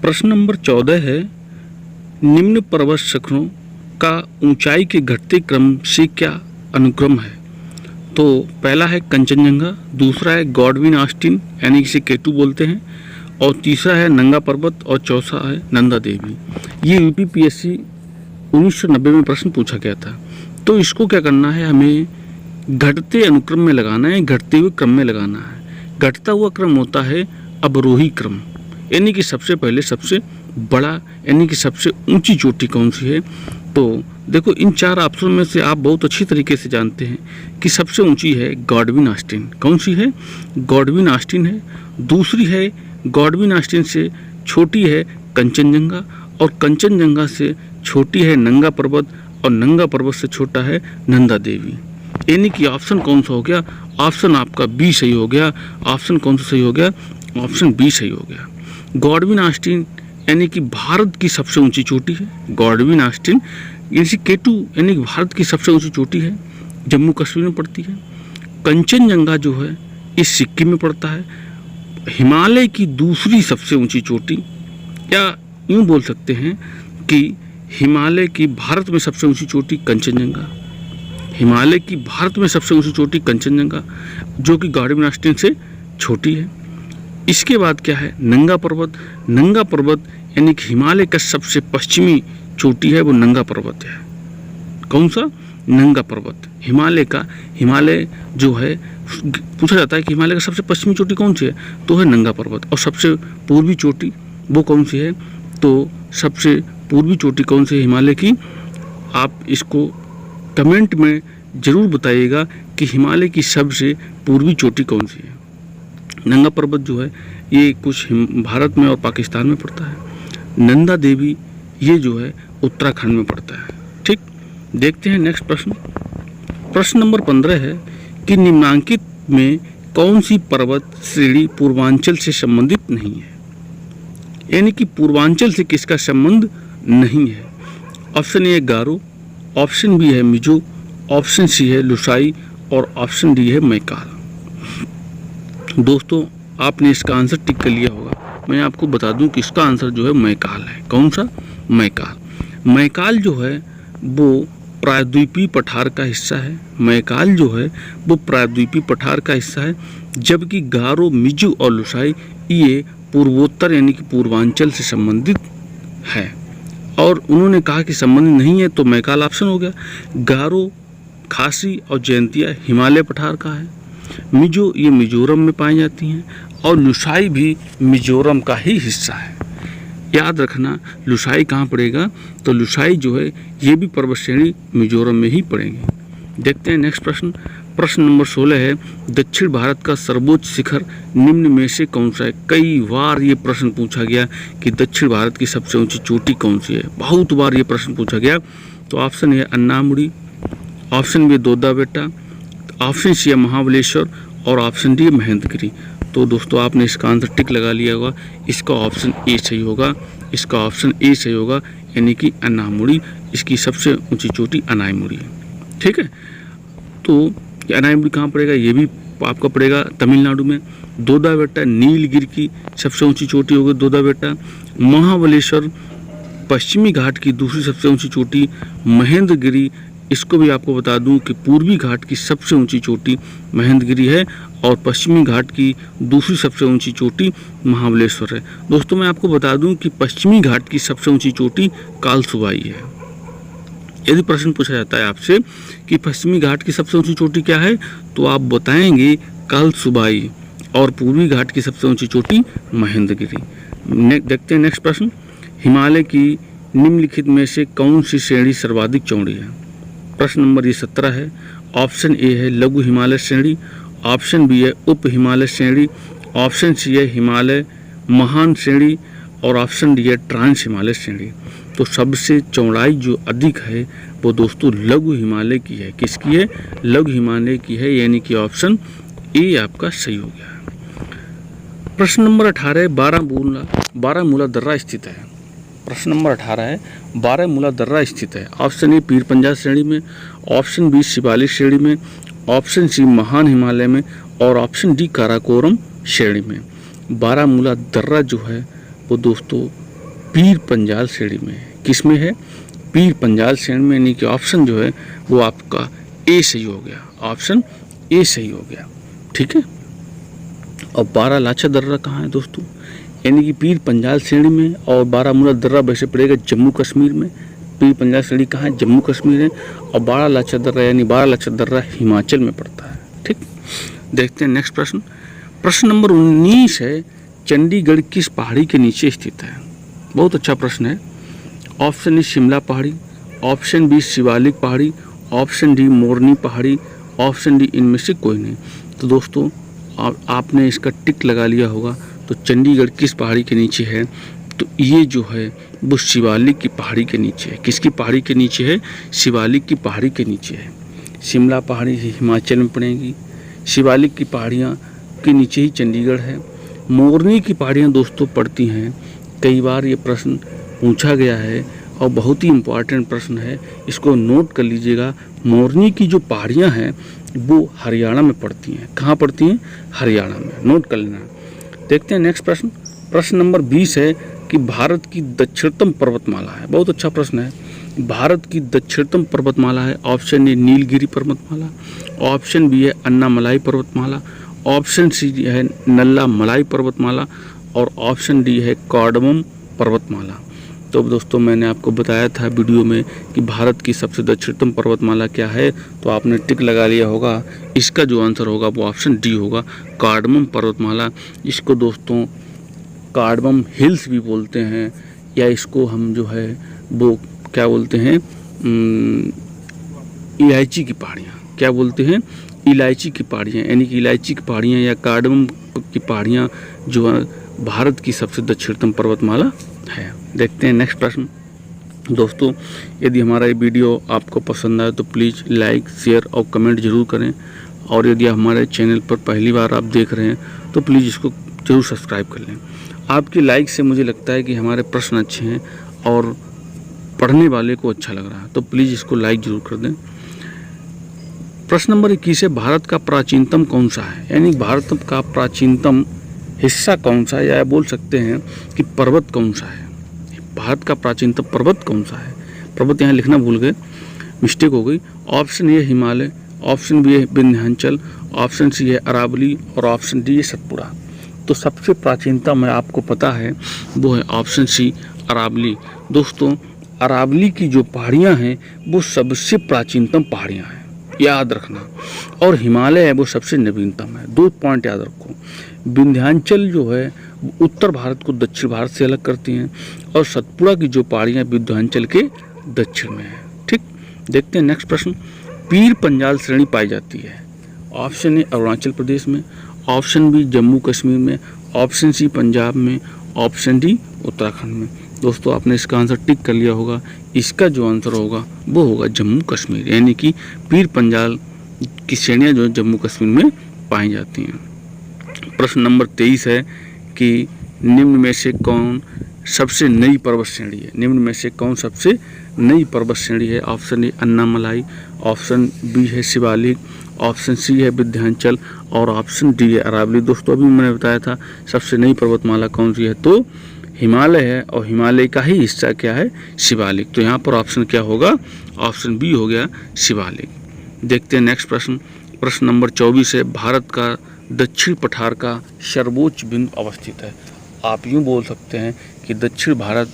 प्रश्न नंबर 14 है, निम्न पर्वत शिखरों का ऊंचाई के घटते क्रम से क्या अनुक्रम है? तो पहला है कंचनजंगा, दूसरा है गॉडविन ऑस्टिन यानी इसे केटू बोलते हैं, और तीसरा है नंगा पर्वत, और चौथा है नंदा देवी। ये यूपीपीएससी 1990 में प्रश्न पूछा गया था। तो इसको क्या करना है, हमें घटते अनुक्रम में लगाना है, घटते हुए क्रम में लगाना है। घटता हुआ क्रम होता है अवरोही क्रम, यानी कि सबसे पहले सबसे बड़ा यानी कि सबसे ऊंची चोटी कौन सी है। तो देखो इन चार ऑप्शन में से आप बहुत अच्छी तरीके से जानते हैं कि सबसे ऊंची है गॉडविन ऑस्टिन। कौन सी है? गॉडविन ऑस्टिन है। दूसरी है गॉडविन ऑस्टिन से छोटी है कंचनजंगा, और कंचनजंगा से छोटी है नंगा पर्वत, और नंगा पर्वत से छोटा है नंदा देवी। यानी कि ऑप्शन कौन सा हो गया? ऑप्शन आपका बी सही हो गया। ऑप्शन कौन सा सही हो गया? ऑप्शन बी सही हो गया। गॉडविन ऑस्टिन यानी कि भारत की सबसे ऊंची चोटी है। गॉडविन ऑस्टिन यानी केटू यानी कि भारत की सबसे ऊंची चोटी है, जम्मू कश्मीर में पड़ती है। कंचनजंगा जो है ये सिक्किम में पड़ता है। हिमालय की दूसरी सबसे ऊंची चोटी, या यूँ बोल सकते हैं कि हिमालय की भारत में सबसे ऊंची चोटी कंचनजंगा। हिमालय की भारत में सबसे ऊंची चोटी कंचनजंगा, जो कि गॉडविन ऑस्टिन से छोटी है। इसके बाद क्या है? नंगा पर्वत। नंगा पर्वत यानी कि हिमालय का सबसे पश्चिमी चोटी है, वो नंगा पर्वत है। कौन सा? नंगा पर्वत। हिमालय जो है, पूछा जाता है कि हिमालय का सबसे पश्चिमी चोटी कौन सी है, तो है नंगा पर्वत। और सबसे पूर्वी चोटी वो कौन सी है? तो सबसे पूर्वी चोटी कौन सी है हिमालय की? आप इसको कमेंट में ज़रूर बताइएगा कि हिमालय की सबसे पूर्वी चोटी कौन सी है। नंगा पर्वत जो है ये कुछ भारत में और पाकिस्तान में पड़ता है। नंदा देवी ये जो है उत्तराखंड में पड़ता है। ठीक, देखते हैं नेक्स्ट प्रश्न। प्रश्न नंबर 15 है कि निम्नांकित में कौन सी पर्वत श्रेणी पूर्वांचल से संबंधित नहीं है? यानी कि पूर्वांचल से किसका संबंध नहीं है? ऑप्शन ए है गारो, ऑप्शन बी है मिजो, ऑप्शन सी है लुसाई, और ऑप्शन डी है मैकाल। दोस्तों आपने इसका आंसर टिक कर लिया होगा। मैं आपको बता दूं कि इसका आंसर जो है मैकाल है। कौन सा? मैकाल। मैकाल जो है वो प्रायद्वीपीय पठार का हिस्सा है। मैकाल जो है वो प्रायद्वीपीय पठार का हिस्सा है, जबकि गारो, मिजो और लुसाई ये पूर्वोत्तर यानी कि पूर्वांचल से संबंधित है। और उन्होंने कहा कि संबंधित नहीं है, तो मैकाल ऑप्शन हो गया। गारो, खासी और जयंतिया हिमालय पठार का है। मिजो ये मिजोरम में पाई जाती हैं, और लुसाई भी मिजोरम का ही हिस्सा है। याद रखना लुसाई कहाँ पड़ेगा, तो लुसाई जो है ये भी पर्वत श्रेणी मिजोरम में ही पड़ेंगे। देखते हैं नेक्स्ट प्रश्न। प्रश्न नंबर 16 है, दक्षिण भारत का सर्वोच्च शिखर निम्न में से कौन सा है? कई बार ये प्रश्न पूछा गया कि दक्षिण भारत की सबसे ऊंची चोटी कौन सी है, बहुत बार ये प्रश्न पूछा गया। तो ऑप्शन है अन्नामुड़ी, ऑप्शन बी दोदा बेटा, ऑप्शन सी है महाबलेश्वर, और ऑप्शन डी है महेंद्रगिरी। तो दोस्तों आपने इसका आंसर टिक लगा लिया होगा। इसका ऑप्शन ए सही होगा। इसका ऑप्शन ए सही होगा, यानी कि अन्नामुड़ी। इसकी सबसे ऊंची चोटी अनाईमुड़ी है। ठीक है, तो अनाईमुड़ी कहाँ पड़ेगा? ये भी आपका पड़ेगा तमिलनाडु में। दोदा बेटा नीलगिरी की सबसे ऊंची चोटी होगी दोदा बेटा। महाबलेश्वर पश्चिमी घाट की दूसरी सबसे ऊंची चोटी। महेंद्रगिरी, इसको भी आपको बता दूं कि पूर्वी घाट की सबसे ऊंची चोटी महेंद्रगिरी है, और पश्चिमी घाट की दूसरी सबसे ऊंची चोटी महाबलेश्वर है। दोस्तों मैं आपको बता दूं कि पश्चिमी घाट की सबसे ऊंची चोटी कालसुबाई है। यदि प्रश्न पूछा जाता है आपसे कि पश्चिमी घाट की सबसे ऊंची चोटी क्या है, तो आप बताएंगे कालसुबाई, और पूर्वी घाट की सबसे ऊंची चोटी महेंद्रगिरी। देखते हैं नेक्स्ट प्रश्न। हिमालय की निम्नलिखित में से कौन सी श्रेणी सर्वाधिक चौड़ी है? प्रश्न नंबर ये 17 है। ऑप्शन ए है लघु हिमालय श्रेणी, ऑप्शन बी है उप हिमालय श्रेणी, ऑप्शन सी है हिमालय महान श्रेणी, और ऑप्शन डी है ट्रांस हिमालय श्रेणी। तो सबसे चौड़ाई जो अधिक है वो दोस्तों लघु हिमालय की है। किसकी है? लघु हिमालय की है, यानी कि ऑप्शन ए आपका सही हो गया। प्रश्न नंबर 18 है, बारामूला दर्रा स्थित है। प्रश्न नंबर 18 है, बारामूला दर्रा स्थित है। ऑप्शन ए पीर पंजाब श्रेणी में, ऑप्शन बी शिवालिक श्रेणी में, ऑप्शन सी महान हिमालय में, और ऑप्शन डी काराकोरम श्रेणी में। बारामूला दर्रा जो है वो दोस्तों पीर पंजाल श्रेणी में है। किस में है? पीर पंजाल श्रेणी में, यानी कि ऑप्शन जो है वो आपका ए सही हो गया, ऑप्शन ए सही हो गया। ठीक है। और बारालाचा दर्रा कहाँ है दोस्तों? यानी कि पीर पंजाल श्रेणी में, और बारामूला दर्रा वैसे पड़ेगा जम्मू कश्मीर में। पीर पंजाल श्रेणी कहाँ है? जम्मू कश्मीर है। और बारालाचा दर्रा यानी बारालाचा दर्रा हिमाचल में पड़ता है। ठीक, देखते हैं नेक्स्ट प्रश्न। प्रश्न नंबर 19 है, चंडीगढ़ किस पहाड़ी के नीचे स्थित है? बहुत अच्छा प्रश्न है। ऑप्शन ए शिमला पहाड़ी, ऑप्शन बी शिवालिक पहाड़ी, ऑप्शन डी मोरनी पहाड़ी, ऑप्शन डी इनमें से कोई नहीं। तो दोस्तों आपने इसका टिक लगा लिया होगा। तो चंडीगढ़ किस पहाड़ी के नीचे है? तो ये जो है वो शिवालिक की पहाड़ी के नीचे है। किसकी पहाड़ी के नीचे है? शिवालिक की पहाड़ी के नीचे है। शिमला पहाड़ी हिमाचल में पड़ेगी, शिवालिक की पहाड़ियाँ के नीचे ही चंडीगढ़ है। मोरनी की पहाड़ियाँ दोस्तों पड़ती हैं, कई बार ये प्रश्न पूछा गया है और बहुत ही इम्पोर्टेंट प्रश्न है, इसको नोट कर लीजिएगा। मोरनी की जो पहाड़ियाँ हैं वो हरियाणा में पड़ती हैं। कहाँ पड़ती हैं? हरियाणा में, नोट कर लेना। देखते हैं नेक्स्ट प्रश्न। प्रश्न नंबर 20 है कि भारत की दक्षिणतम पर्वतमाला है। बहुत अच्छा प्रश्न है। भारत की दक्षिणतम पर्वतमाला है। ऑप्शन ए नीलगिरी पर्वतमाला, ऑप्शन बी है अन्नामलाई पर्वतमाला, ऑप्शन सी है नल्ला मलाई पर्वतमाला, और ऑप्शन डी है कार्डमम पर्वतमाला। तो दोस्तों मैंने आपको बताया था वीडियो में कि भारत की सबसे दक्षिणतम पर्वतमाला क्या है, तो आपने टिक लगा लिया होगा। इसका जो आंसर होगा वो ऑप्शन डी होगा, कार्डमम पर्वतमाला। इसको दोस्तों कार्डमम हिल्स भी बोलते हैं, या इसको हम जो है वो क्या बोलते हैं, इलायची की पहाड़ियाँ। क्या बोलते हैं? इलायची की पहाड़ियाँ, यानी कि इलायची की पहाड़ियाँ या कार्डमम की पहाड़ियाँ जो भारत की सबसे दक्षिणतम पर्वतमाला है। देखते हैं नेक्स्ट प्रश्न। दोस्तों यदि हमारा ये वीडियो आपको पसंद आए तो प्लीज़ लाइक, शेयर और कमेंट जरूर करें, और यदि हमारे चैनल पर पहली बार आप देख रहे हैं तो प्लीज़ इसको जरूर सब्सक्राइब कर लें। आपकी लाइक से मुझे लगता है कि हमारे प्रश्न अच्छे हैं और पढ़ने वाले को अच्छा लग रहा है, तो प्लीज़ इसको लाइक जरूर कर दें। प्रश्न नंबर 21 है, भारत का प्राचीनतम कौन सा है? यानी भारत का प्राचीनतम हिस्सा कौन सा है, या बोल सकते हैं कि पर्वत कौन सा है? भारत का प्राचीनतम पर्वत कौन सा है? पर्वत यहाँ लिखना भूल गए, मिस्टेक हो गई। Option A Himalaya, option B है विंध्याचल, ऑप्शन सी है अरावली, और ऑप्शन डी है सतपुड़ा। तो सबसे प्राचीनतम है, आपको पता है, वो है ऑप्शन सी अरावली। दोस्तों अरावली की जो पहाड़ियाँ हैं वो सबसे प्राचीनतम पहाड़ियाँ हैं, याद रखना। और हिमालय है वो सबसे नवीनतम है। 2 पॉइंट याद रखो। विंध्याचल जो है उत्तर भारत को दक्षिण भारत से अलग करती हैं, और सतपुड़ा की जो पहाड़ियाँ विंध्याचल के दक्षिण में है। ठीक, देखते हैं नेक्स्ट प्रश्न। पीर पंजाल श्रेणी पाई जाती है। ऑप्शन ए अरुणाचल प्रदेश में, ऑप्शन बी जम्मू कश्मीर में, ऑप्शन सी पंजाब में, ऑप्शन डी उत्तराखंड में। दोस्तों आपने इसका आंसर टिक कर लिया होगा। इसका जो आंसर होगा वो होगा जम्मू कश्मीर, यानी कि पीर पंजाल की श्रेणियाँ जो जम्मू कश्मीर में पाई जाती हैं। प्रश्न नंबर 23 है कि निम्न में से कौन सबसे नई पर्वत श्रेणी है? निम्न में से कौन सबसे नई पर्वत श्रेणी है? Option A Annamalai, option B है शिवालिक, ऑप्शन सी है विंध्याचल, और ऑप्शन डी है अरावली। दोस्तों अभी मैंने बताया था सबसे नई पर्वतमाला कौन सी है, तो हिमालय है, और हिमालय का ही हिस्सा क्या है? शिवालिक। तो यहाँ पर ऑप्शन क्या होगा? ऑप्शन बी हो गया शिवालिक। देखते हैं नेक्स्ट प्रश्न। प्रश्न नंबर 24 है, भारत का दक्षिण पठार का सर्वोच्च बिंदु अवस्थित है। आप यूँ बोल सकते हैं कि दक्षिण भारत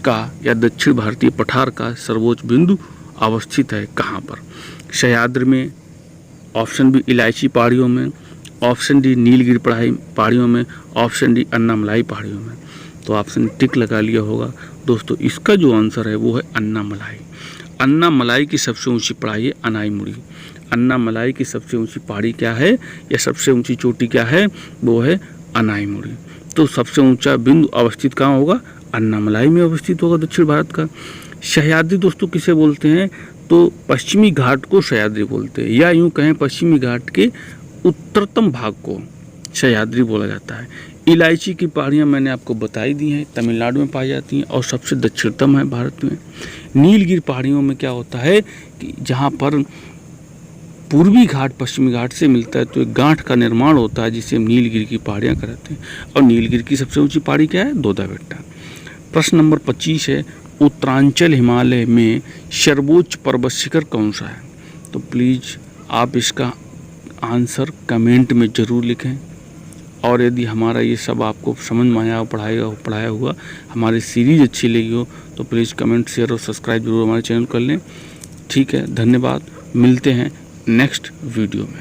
का या दक्षिण भारतीय पठार का सर्वोच्च बिंदु अवस्थित है कहाँ पर? सह्याद्री में, ऑप्शन बी इलायची पहाड़ियों में, ऑप्शन डी नीलगिरी पहाड़ियों में, ऑप्शन डी अन्नामलाई पहाड़ियों में। तो ऑप्शन टिक लगा लिया होगा। दोस्तों इसका जो आंसर है वो है अन्नामलाई। अन्नामलाई की सबसे ऊंची पहाड़ी है अनाईमुड़ी। अन्नामलाई की सबसे ऊंची पहाड़ी क्या है, या सबसे ऊंची चोटी क्या है? वो है अनाईमुड़ी। तो सबसे ऊंचा बिंदु अवस्थित कहाँ होगा? अन्नामलाई में अवस्थित होगा दक्षिण भारत का। सह्याद्री दोस्तों किसे बोलते हैं? तो पश्चिमी घाट को सह्याद्री बोलते हैं, या यूँ कहें पश्चिमी घाट के उत्तरतम भाग को सह्याद्री बोला जाता है। इलायची की पहाड़ियाँ मैंने आपको बताई दी हैं, तमिलनाडु में पाई जाती हैं और सबसे दक्षिणतम है भारत में। नीलगिरी पहाड़ियों में क्या होता है कि जहाँ पर पूर्वी घाट पश्चिमी घाट से मिलता है तो एक गांठ का निर्माण होता है जिसे हम नीलगिरी की पहाड़ियाँ कहते हैं। और नीलगिरी की सबसे ऊंची पहाड़ी क्या है? दोदा बेट्टा। प्रश्न नंबर 25 है, उत्तरांचल हिमालय में सर्वोच्च पर्वत शिखर कौन सा है? तो प्लीज़ आप इसका आंसर कमेंट में ज़रूर लिखें। और यदि हमारा ये सब आपको समझ में आया, पढ़ाया हुआ हमारी सीरीज़ अच्छी लगी हो तो प्लीज़ कमेंट, शेयर और सब्सक्राइब जरूर हमारे चैनल कर लें। ठीक है, धन्यवाद। मिलते हैं नेक्स्ट वीडियो में।